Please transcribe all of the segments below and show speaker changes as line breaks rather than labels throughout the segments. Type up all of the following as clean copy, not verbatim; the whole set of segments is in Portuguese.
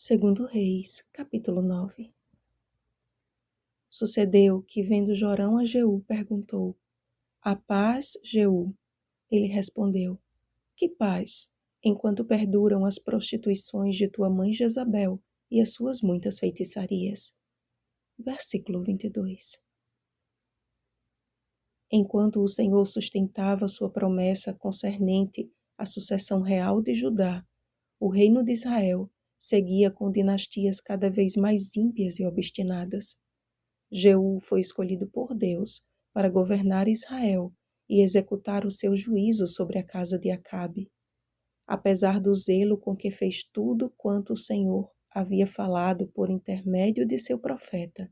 Segundo Reis, capítulo 9. Sucedeu que, vendo Jorão a Jeú, perguntou: A paz, Jeú? Ele respondeu: Que paz, enquanto perduram as prostituições de tua mãe Jezabel e as suas muitas feitiçarias. Versículo 22. Enquanto o Senhor sustentava sua promessa concernente à sucessão real de Judá, o reino de Israel seguia com dinastias cada vez mais ímpias e obstinadas. Jeú foi escolhido por Deus para governar Israel e executar o seu juízo sobre a casa de Acabe. Apesar do zelo com que fez tudo quanto o Senhor havia falado por intermédio de seu profeta,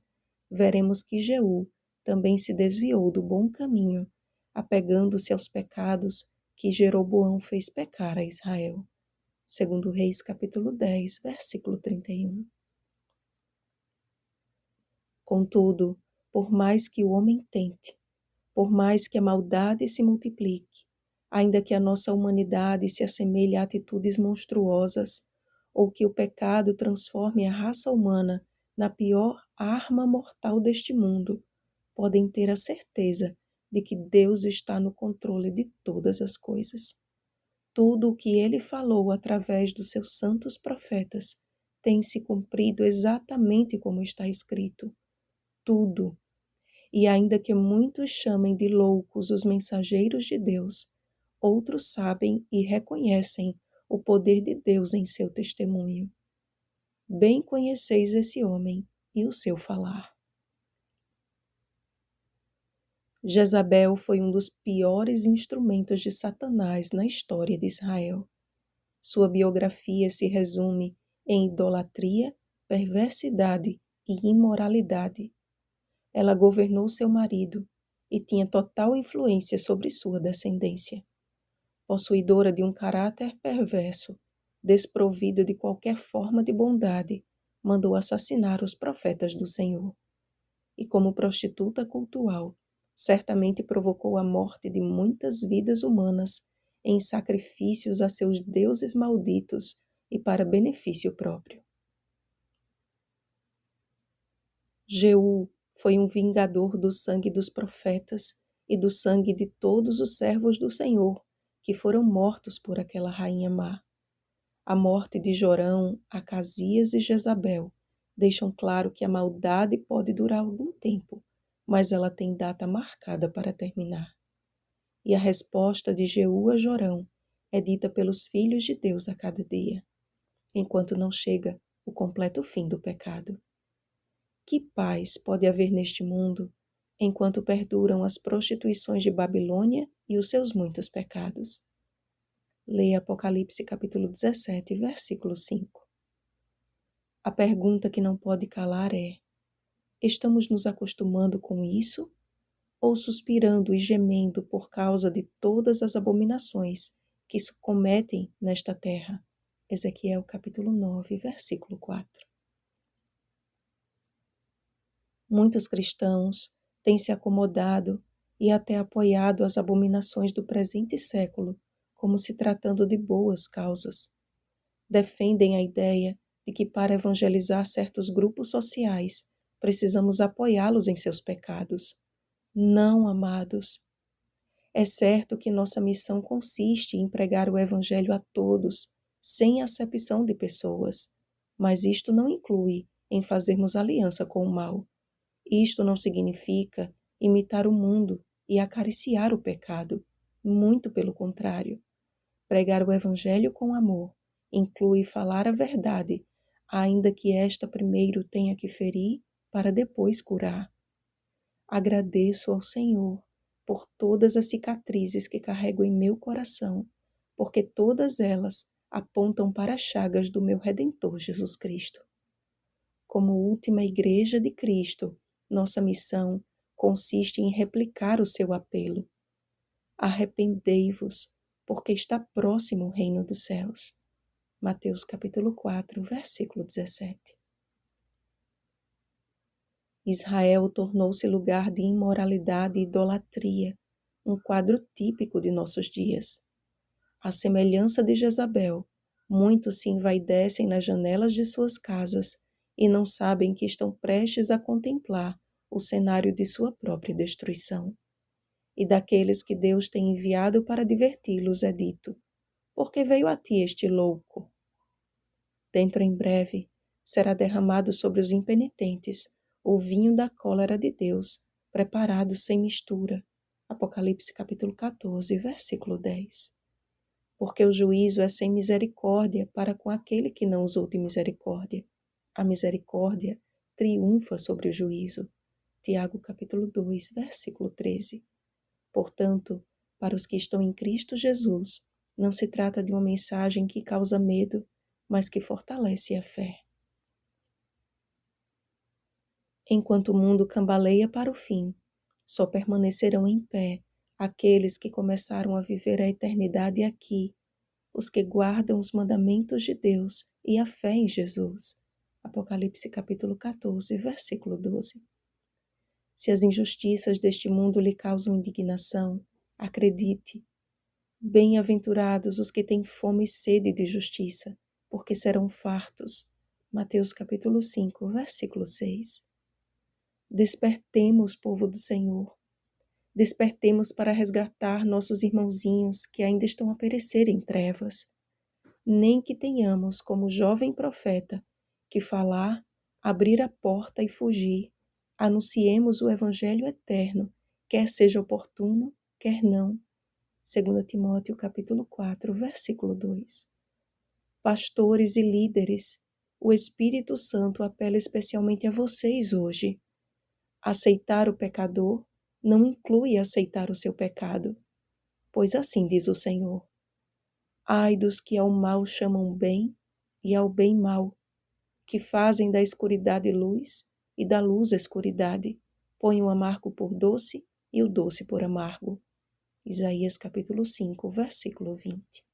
veremos que Jeú também se desviou do bom caminho, apegando-se aos pecados que Jeroboão fez pecar a Israel. Segundo Reis, capítulo 10, versículo 31. Contudo, por mais que o homem tente, por mais que a maldade se multiplique, ainda que a nossa humanidade se assemelhe a atitudes monstruosas, ou que o pecado transforme a raça humana na pior arma mortal deste mundo, podem ter a certeza de que Deus está no controle de todas as coisas. Tudo o que ele falou através dos seus santos profetas tem se cumprido exatamente como está escrito. Tudo. E ainda que muitos chamem de loucos os mensageiros de Deus, outros sabem e reconhecem o poder de Deus em seu testemunho. Bem conheceis esse homem e o seu falar. Jezabel foi um dos piores instrumentos de Satanás na história de Israel. Sua biografia se resume em idolatria, perversidade e imoralidade. Ela governou seu marido e tinha total influência sobre sua descendência. Possuidora de um caráter perverso, desprovido de qualquer forma de bondade, mandou assassinar os profetas do Senhor. E como prostituta cultual, certamente provocou a morte de muitas vidas humanas em sacrifícios a seus deuses malditos e para benefício próprio. Jeú foi um vingador do sangue dos profetas e do sangue de todos os servos do Senhor, que foram mortos por aquela rainha má. A morte de Jorão, Acasias e Jezabel deixam claro que a maldade pode durar algum tempo, mas ela tem data marcada para terminar. E a resposta de Jeú a Jorão é dita pelos filhos de Deus a cada dia, enquanto não chega o completo fim do pecado. Que paz pode haver neste mundo enquanto perduram as prostituições de Babilônia e os seus muitos pecados? Leia Apocalipse capítulo 17, versículo 5. A pergunta que não pode calar é: estamos nos acostumando com isso? Ou suspirando e gemendo por causa de todas as abominações que se cometem nesta terra? Ezequiel capítulo 9, versículo 4. Muitos cristãos têm se acomodado e até apoiado as abominações do presente século, como se tratando de boas causas. Defendem a ideia de que para evangelizar certos grupos sociais, precisamos apoiá-los em seus pecados. Não, amados. É certo que nossa missão consiste em pregar o evangelho a todos, sem acepção de pessoas, mas isto não inclui em fazermos aliança com o mal. Isto não significa imitar o mundo e acariciar o pecado, muito pelo contrário. Pregar o evangelho com amor inclui falar a verdade, ainda que esta primeiro tenha que ferir para depois curar. Agradeço ao Senhor por todas as cicatrizes que carrego em meu coração, porque todas elas apontam para as chagas do meu Redentor Jesus Cristo. Como última igreja de Cristo, nossa missão consiste em replicar o seu apelo. Arrependei-vos, porque está próximo o reino dos céus. Mateus capítulo 4, versículo 17. Israel tornou-se lugar de imoralidade e idolatria, um quadro típico de nossos dias. À semelhança de Jezabel, Muitos se envaidecem nas janelas de suas casas e não sabem que estão prestes a contemplar o cenário de sua própria destruição. E daqueles que Deus tem enviado para diverti-los é dito: porque veio a ti este louco? Dentro em breve será derramado sobre os impenitentes o vinho da cólera de Deus, preparado sem mistura. Apocalipse capítulo 14, versículo 10. Porque o juízo é sem misericórdia para com aquele que não usou de misericórdia. A misericórdia triunfa sobre o juízo. Tiago capítulo 2, versículo 13. Portanto, para os que estão em Cristo Jesus, não se trata de uma mensagem que causa medo, mas que fortalece a fé. Enquanto o mundo cambaleia para o fim, só permanecerão em pé aqueles que começaram a viver a eternidade aqui, os que guardam os mandamentos de Deus e a fé em Jesus. Apocalipse capítulo 14, versículo 12. Se as injustiças deste mundo lhe causam indignação, acredite, bem-aventurados os que têm fome e sede de justiça, porque serão fartos. Mateus capítulo 5, versículo 6. Despertemos, povo do Senhor. Despertemos para resgatar nossos irmãozinhos que ainda estão a perecer em trevas. Nem que tenhamos, como o jovem profeta, que falar, abrir a porta e fugir. Anunciemos o Evangelho eterno, quer seja oportuno, quer não. 2 Timóteo capítulo 4, versículo 2. Pastores e líderes, o Espírito Santo apela especialmente a vocês hoje. Aceitar o pecador não inclui aceitar o seu pecado, pois assim diz o Senhor: ai dos que ao mal chamam bem e ao bem mal, que fazem da escuridade luz e da luz escuridade, põem o amargo por doce e o doce por amargo. Isaías capítulo 5, versículo 20.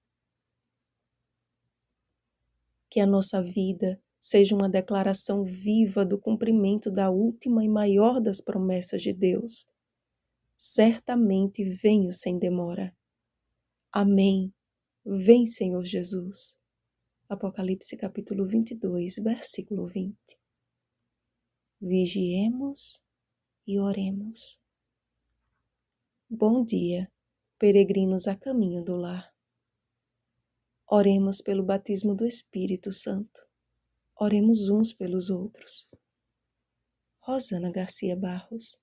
Que a nossa vida seja uma declaração viva do cumprimento da última e maior das promessas de Deus. Certamente venho sem demora. Amém. Vem, Senhor Jesus. Apocalipse capítulo 22, versículo 20. Vigiemos e oremos. Bom dia, peregrinos a caminho do lar. Oremos pelo batismo do Espírito Santo. Oremos uns pelos outros. Rosana Garcia Barros.